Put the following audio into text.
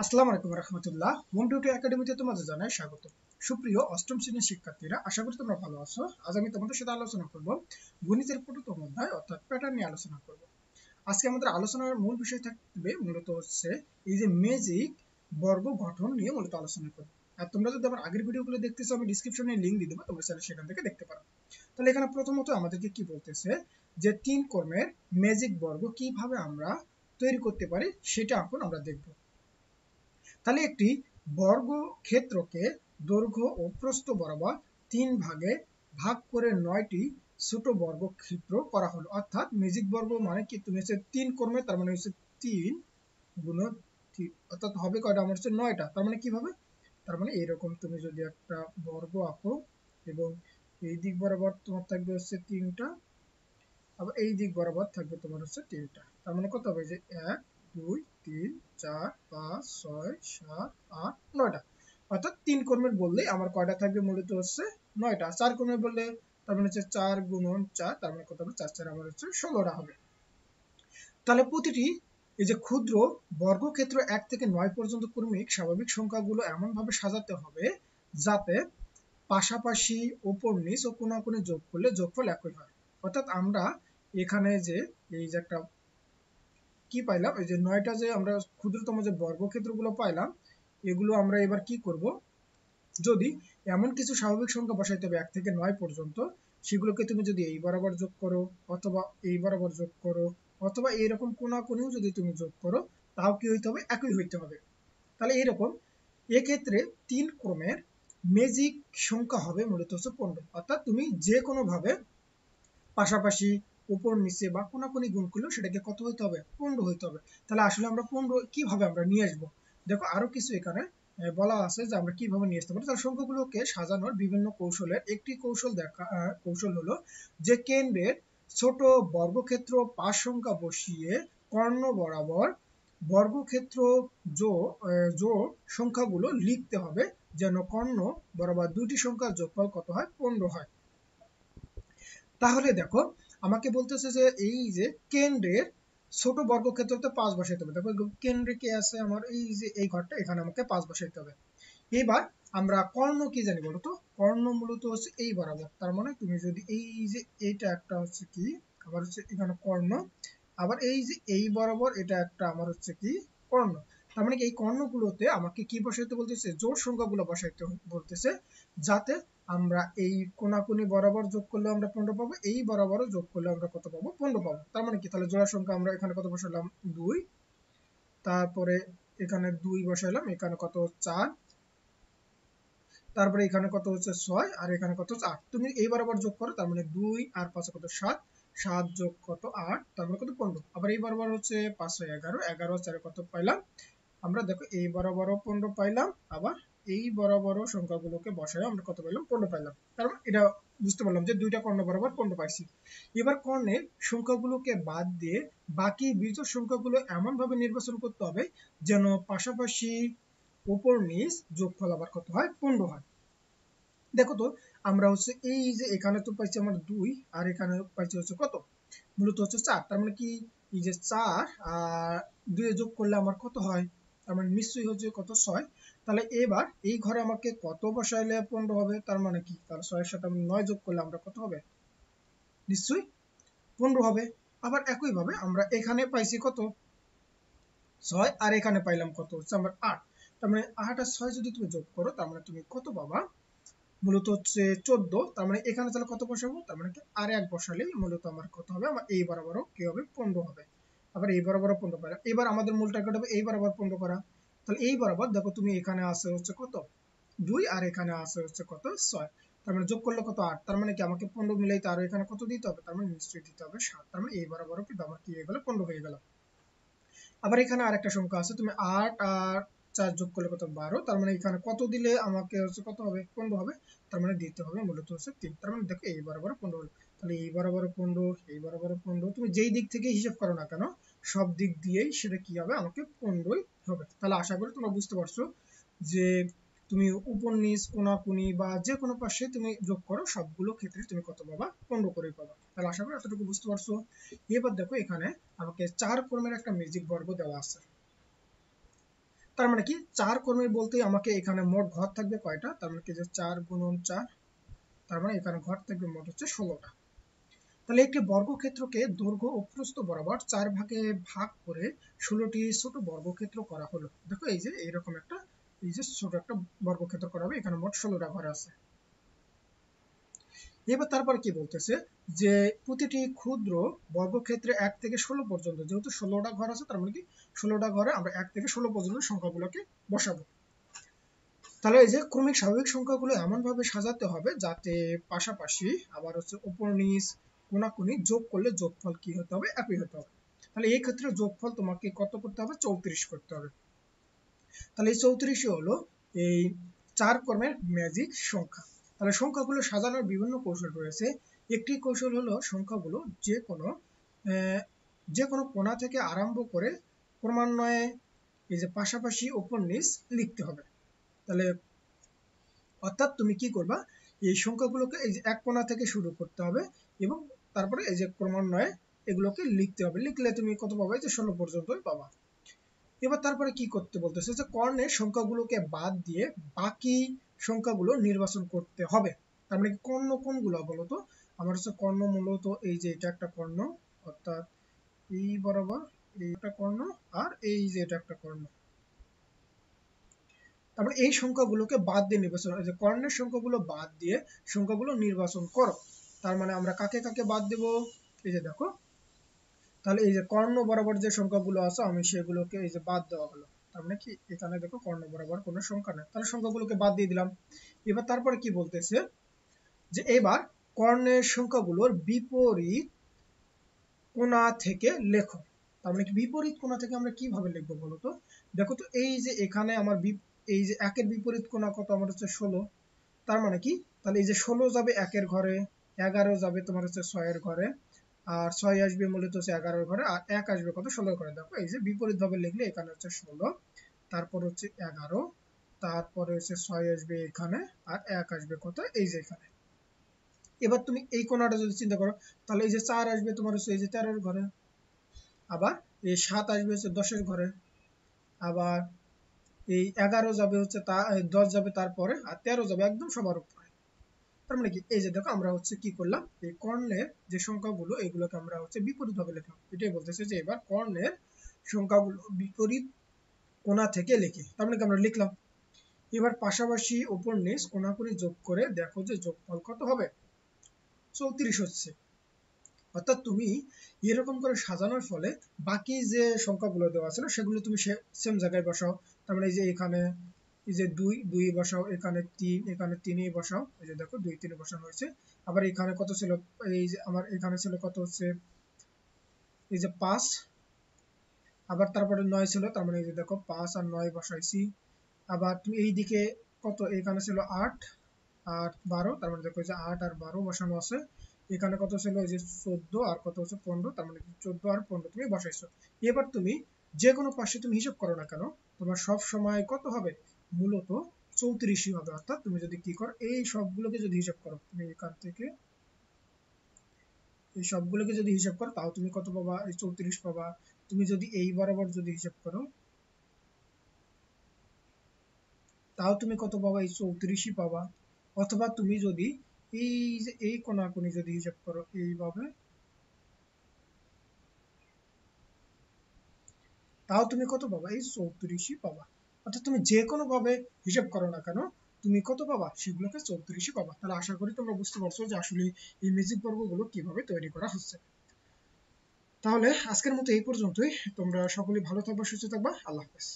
আসসালামু আলাইকুম রহমতুল্লাহ। Home tutor একাডেমিতে তোমাদের জানাই স্বাগত। সুপ্রিয় অষ্টম শ্রেণীর শিক্ষার্থীরা, আশা করি তোমরা ভালো আছো। আজ আমি তোমাদের সাথে আলোচনা করব গণিতের প্রথম অধ্যায় অর্থাৎ প্যাটার্ন নিয়ে আলোচনা করব। আজকে আমাদের আলোচনার মূল বিষয় থাকবে মূলত হচ্ছে এই যে ম্যাজিক বর্গ গঠন নিয়ে মূলত আলোচনা করব। আর তোমরা যদি আমার আগের ভিডিওগুলো দেখতে চাও, আমি ডিসক্রিপশনে লিংক দিয়ে দেবো, তোমরা চাইলে সেখান থেকে দেখতে পারো। তাহলে এখানে প্রথমত আমাদেরকে কি বলতেছে যে তিন কর্মের ম্যাজিক বর্গ কিভাবে আমরা তৈরি করতে পারি সেটা এখন আমরা দেখব। তাহলে একটি বর্গক্ষেত্রকে দৈর্ঘ্য ও প্রস্থ বরাবর তিন ভাগে ভাগ করে 9টি ছোট বর্গক্ষেত্র করা হলো। অর্থাৎ ম্যাজিক বর্গ মানে কি, তুমি হচ্ছে তিন করবে, তার মানে হচ্ছে 3 গুণন, অর্থাৎ হবে কয়টা, আমার হচ্ছে 9টা। তার মানে কিভাবে, তার মানে এরকম তুমি যদি একটা বর্গ আঁকো এবং এই দিক বরাবর তোমার থাকবে হচ্ছে 3টা, আবার এই দিক বরাবর থাকবে তোমার হচ্ছে 3টা। তার মানে কত হবে যে 1 2 3 4 5 6 7 8 9টা। অর্থাৎ তিন কর্মের বললে আমার কয়টা থাকবে, মূলত হচ্ছে 9টা। চার কর্মের বললে তার মানে হচ্ছে 4 গুণন 4, তার মানে কত হবে 4 4 আমার হচ্ছে 16টা হবে। তাহলে প্রতিটি এই যে ক্ষুদ্র বর্গক্ষেত্র 1 থেকে 9 পর্যন্ত ক্রমিক স্বাভাবিক সংখ্যাগুলো এমন ভাবে সাজাতে হবে যাতে পাশাপাশি উপর নিচ ও কোণাকুণি যোগ করলে যোগফল একই হয়। অর্থাৎ আমরা এখানে যে এই যে একটা কি পাইলাম, এই যে 9টা যে আমরা ক্ষুদ্রতম যে বর্গক্ষেত্রগুলো পাইলাম, এগুলো আমরা এবার কি করব, যদি এমন কিছু স্বাভাবিক সংখ্যা বসাইতে হবে 1 থেকে 9 পর্যন্ত, সেগুলোকে তুমি যদি এই বরাবর যোগ করো অথবা এই বরাবর যোগ করো অথবা এইরকম কোণাকুণিও যদি তুমি যোগ করো, তাও কি হইতে হবে, একই হইতে হবে। তাহলে এইরকম এক্ষেত্রে তিন ক্রমের ম্যাজিক সংখ্যা হবে মূলত হচ্ছে 15। অর্থাৎ তুমি যে কোনো ভাবে পাশাপাশি উপর নিচে বা কোনাকুনি গুণ করলেও সেটাকে কত হইতে হবে, 15 হইতে হবে। তাহলে আসলে আমরা 15 কিভাবে আমরা নিয়ে আসবো, দেখো আরো কিছু এখানে বলা আছে যে আমরা কিভাবে নিয়ে আসতে পারি। তাহলে সংখ্যাগুলোকে সাজানোর বিভিন্ন কৌশলের একটি কৌশল হলো যে কেন্দ্রের ছোট বর্গক্ষেত্র পাশ সংখ্যা বসিয়ে কর্ণ বরাবর বর্গক্ষেত্র জোড় সংখ্যাগুলো লিখতে হবে, যেন কর্ণ বরাবর দুটি সংখ্যার যোগফল কত হয়, 15 হয়। তাহলে দেখো আমাকে বলতেছে যে এই যে কেন্দ্রের ছোট বর্গক্ষেত্রতে 5 বসাইতে হবে। দেখো কেন্দ্রে কি আছে আমার, এই যে এই ঘরটা, এখানে আমাকে 5 বসাইতে হবে। এবার আমরা কর্ণ কি জানি বলো তো, কর্ণ মূলত হচ্ছে এই বরাবর। তার মানে তুমি যদি এই যে এইটা একটা হচ্ছে কি, আবার হচ্ছে এখানে কর্ণ, আবার এই যে এই বরাবর এটা একটা আমার হচ্ছে কি কর্ণ। তার মানে এই কর্ণগুলোতে আমাকে কি বসাইতে বলতেছে, জোড় সংখ্যাগুলো বসাইতে বলতেছে, যাতে আমরা এই কোনাকুনি বরাবর যোগ করলে আমরা 15 পাবো, এই বরাবরও যোগ করলে আমরা কত পাবো, 15 পাবো। তার মানে কি, তাহলে জোড়া সংখ্যা আমরা এখানে কত বসালাম, 2, তারপরে এখানে 2 বসাইলাম, এখানে কত 4, তারপরে এখানে কত হচ্ছে 6, আর এখানে কত হচ্ছে 8। তুমি এই বরাবর যোগ করো, তার মানে 2 আর 5 কত 7, 7 যোগ কত 8, তার মানে কত 15। আবার এই বরাবর হচ্ছে 5 6 11, 11 4 কত পাইলাম আমরা, দেখো এই বরাবরও 15 পাইলাম, আবার এই বরাবরও সংখ্যাগুলোকে বসাই আমরা কত পাইলাম, 15 পাইলাম। তার মানে এটা বুঝতে পারলাম যে দুইটা কর্ণ বরাবর 15 পাইছি। এবার কর্ণের সংখ্যাগুলোকে বাদ দিয়ে বাকি বিজোড় সংখ্যাগুলো এমন ভাবে নির্বাচন করতে হবে যেন পাশাপাশি উপর নিচ যোগফল আবার কত হয়, 15 হয়। দেখো তো আমরা হচ্ছে এই যে এখানে তো পাইছি আমার 2, আর এখানে পাইছি হচ্ছে কত, মূলত হচ্ছে 4। তার মানে কি, এই যে 4 আর 2 যোগ করলে আমার কত হয়, তার মানে নিশ্চয়ই হচ্ছে কত 6। তাহলে এবার এই ঘরে আমাকে কত বসাইলে 15 হবে, তার মানে কি, তাহলে 6 এর সাথে আমি 9 যোগ করলে আমরা কত হবে, নিশ্চয়ই 15 হবে। আবার একই ভাবে আমরা এখানে পাইছি কত 6, আর এখানে পাইলাম কত হচ্ছে আমার 8। তার মানে 8 আর 6 যদি তুমি যোগ করো, তার মানে তুমি কত পাবা, মূলত হচ্ছে 14। তার মানে এখানে তাহলে কত বসাবো, তার মানে কি আর এক বসালেই মূলত আমার কত হবে, আমার এই বরাবরও কি হবে, 15 হবে। আবার এই বরাবরও 15 করা, এবার আমাদের মূল টার্গেট হবে এই বরাবর 15 করা। তাহলে এই বরাবর দেখো তুমি এখানে আছে হচ্ছে কত 2, আর এখানে আছে হচ্ছে কত 6, তার মানে যোগ করলে কত 8। তার মানে কি আমাকে 15 মিলাইতে আরো এখানে কত দিতে হবে, তার মানে নিশ্চয়ই দিতে হবে 7। তার মানে এই বরাবরও কিন্তু আমার কি হয়ে গেল, 15 হয়ে গেল। আবার এখানে আরেকটা সংখ্যা আছে, তুমি 8 আর 4 যোগ করলে কত 12, তার মানে এখানে কত দিলে আমাকে হচ্ছে কত হবে, 15 হবে। তার মানে দিতে হবে মূলত হচ্ছে 3। তার মানে দেখো এই বরাবর 15 হলো। তাহলে এই বরাবর 15, এই বরাবর 15, তুমি যেই দিক থেকে হিসাব করো না কেন, সব দিক দিয়েই সেটা কি হবে, আমাকে 15ই হবে। তাহলে আশা করি তোমরা বুঝতে পারছো যে তুমি উপর নিচ কোনাকুনি বা যে কোনো পাশে তুমি যোগ করো, সবগুলো ক্ষেত্রে তুমি কত পাবা, 15 করেই পাবা। তাহলে আশা করি এতটুকু বুঝতে পারছো। এবার দেখো এখানে আমাকে 4 ক্রমের একটা ম্যাজিক বর্গ দেওয়া আছে। তার মানে কি 4 কর্মী বলতে আমাকে এখানে মোট ঘর থাকবে কয়টা, তার মানে কি যে 4 গুণন 4, তার মানে এখানে ঘর থাকবে মোট হচ্ছে 16টা। তাহলে একটি বর্গক্ষেত্রকে দৈর্ঘ্য ও প্রস্থ বরাবর 4 ভাগে ভাগ করে 16টি ছোট বর্গক্ষেত্র করা হলো। দেখো এই যে এইরকম একটা এই যে ছোট একটা বর্গক্ষেত্র করা হবে, এখানে মোট 16টা ঘর আছে। এবার তারপর কি বলতেছে যে প্রতিটি ক্ষুদ্র বর্গক্ষেত্রে 1 থেকে 16 পর্যন্ত, যেহেতু 16টা ঘর আছে তার মানে কি 16টা ঘরে আমরা 1 থেকে 16 পর্যন্ত সংখ্যাগুলোকে বসাবো। তাহলে এই যে ক্রমিক স্বাভাবিক সংখ্যাগুলো এমন ভাবে সাজাতে হবে যাতে পাশাপাশি আবার হচ্ছে উপর নিচ কোনাকুনি যোগ করলে যোগফল কি হতে হবে, একই হতে হবে। তাহলে এই ক্ষেত্রে যোগফল তোমাকে কত করতে হবে, 34 করতে হবে। তাহলে এই 34ই হলো এই 4 ক্রমের ম্যাজিক সংখ্যা। তাহলে সংখ্যাগুলো সাজানোর বিভিন্ন কৌশল রয়েছে। একটি কৌশল হলো সংখ্যাগুলো যে কোনো কোণা থেকে আরম্ভ করে ক্রমান্বয়ে এই যে পাশাপাশি উপর নিচ লিখতে হবে। তাহলে অর্থাৎ তুমি কি করবা, এই সংখ্যাগুলোকে এই যে এক কোণা থেকে শুরু করতে হবে এবং তারপরে এই যে ক্রমান্বয়ে এগুলোকে লিখতে হবে। লিখলে তুমি কত পাবে, যে 16 পর্যন্তই পাবা। এবার তারপরে কি করতে বলতেছে যে কর্ণের সংখ্যাগুলোকে বাদ দিয়ে বাকি সংখ্যাগুলো নির্বাচন করতে হবে। তার মানে কর্ণ কোনগুলো বলতো, আমার হচ্ছে কর্ণ মূলত এই যে এটা একটা কর্ণ, অর্থাৎ এই বরাবর এই একটা কর্ণ, আর এই যে এটা একটা কর্ণ। তারপরে এই সংখ্যাগুলোকে বাদ দিয়ে নির্বাচন, এই যে কর্ণের সংখ্যাগুলো বাদ দিয়ে সংখ্যাগুলো নির্বাচন করো। তার মানে আমরা কাকে কাকে বাদ দেব, এই যে দেখো, তাহলে এই যে কর্ণ বরাবর যে সংখ্যাগুলো আছে আমি সেগুলোকে এই যে বাদ দেওয়া হলো। তার মানে কি এখানে দেখো কর্ণ বরাবর কোনো সংখ্যা নেই, তাহলে সংখ্যাগুলোকে বাদ দিয়ে দিলাম। এবার তারপরে কি বলতেছে যে এবার কর্ণের সংখ্যাগুলোর বিপরীত কোণা থেকে লেখো। তার মানে কি বিপরীত কোণা থেকে আমরা কিভাবে লিখবো বলতো, দেখো তো এই যে এখানে আমার এই যে একের বিপরীত কোণা কত, আমার হচ্ছে 16। তার মানে কি, তাহলে এই যে 16 যাবে একের ঘরে, 11 যাবে তোমার হচ্ছে 6 এর ঘরে, আর 6 আসবে মূলত হচ্ছে 11 ঘরে, আর 1 আসবে কত, 16 ঘরে। দেখো এই যে বিপরীত ভাবে লিখলে এখানে হচ্ছে 16, তারপর হচ্ছে 11, তারপরে হচ্ছে 6 আসবে এখানে, আর 1 আসবে কত, এই যে এখানে। এবার তুমি এই কোণাটা যদি চিন্তা করো, তাহলে এই যে 4 আসবে তোমার হচ্ছে এই যে 13 ঘরে, আবার এই 7 আসবে হচ্ছে 10 ঘরে, আবার এই 11 যাবে হচ্ছে 10 যাবে তারপরে, আর 13 যাবে একদম সবার উপরে। তার মানে কি এই যে দেখো আমরা হচ্ছে কি করলাম, এই কর্ণের যে সংখ্যাগুলো এগুলোকে আমরা হচ্ছে বিপরীত ভাবে লিখলাম। এটাই বলতেছে যে এবার কর্ণের সংখ্যাগুলো বিপরীত কোণা থেকে লিখি, তার মানে কি আমরা লিখলাম। এবার পাশাপাশি উপর নিচ কোণাকুনি যোগ করে দেখো যে যোগফল কত হবে, 34 হচ্ছে। অর্থাৎ তুমি এরকম করে সাজানোর ফলে বাকি যে সংখ্যাগুলো দেওয়া আছে না সেগুলো তুমি সেম জায়গায় বসাও। তার মানে এই যে এখানে এই যে 2 বসাও, এখানে 3, এখানে 3 বসাও, এই যে দেখো 2 3 বসানো হয়েছে। আবার এখানে কত ছিল, এই যে আমার এখানে ছিল কত হচ্ছে এই যে 5, আবার তারপরে 9 ছিল, তার মানে এই যে দেখো 5 আর 9 বসাইছি। আবার তুমি এইদিকে কত, এখানে ছিল 8 আর 12, তার মানে দেখো যে 8 আর 12 বসানো আছে। এখানে কত ছিল, এই যে 14 আর কত হচ্ছে 15, তার মানে 14 আর 15 তুমি বসাইছো। এবার তুমি যে কোনো পাশে তুমি হিসাব করো না কেন, তোমার সব সময় কত হবে, মূলত 34ই হবে। অর্থাৎ তুমি যদি কি করো, এই সবগুলোকে যদি হিসাব করো, তুমি এখান থেকে এই সবগুলোকে যদি হিসাব করো তাও তুমি কত পাবা, এই 34 পাবা। তুমি যদি এই বরাবর যদি হিসাব করো তাও তুমি কত পাবা, এই 34ই পাবা। অথবা তুমি যদি এই যে এই কোণাকুনি যদি হিসাব করো এইভাবে, তাও তুমি কত পাবা, এই 34ই পাবা। অর্থাৎ তুমি যে কোনো ভাবে হিসাব করো না কেন তুমি কত পাবা, সেগুলোকে 34ই পাবা। তাহলে আশা করি তোমরা বুঝতে পারছো যে আসলে এই ম্যাজিক বর্গগুলো কিভাবে তৈরি করা হচ্ছে। তাহলে আজকের মতো এই পর্যন্তই। তোমরা সকলেই ভালো থাকবা, সুস্থ থাকবা। আল্লাহ হাফেজ।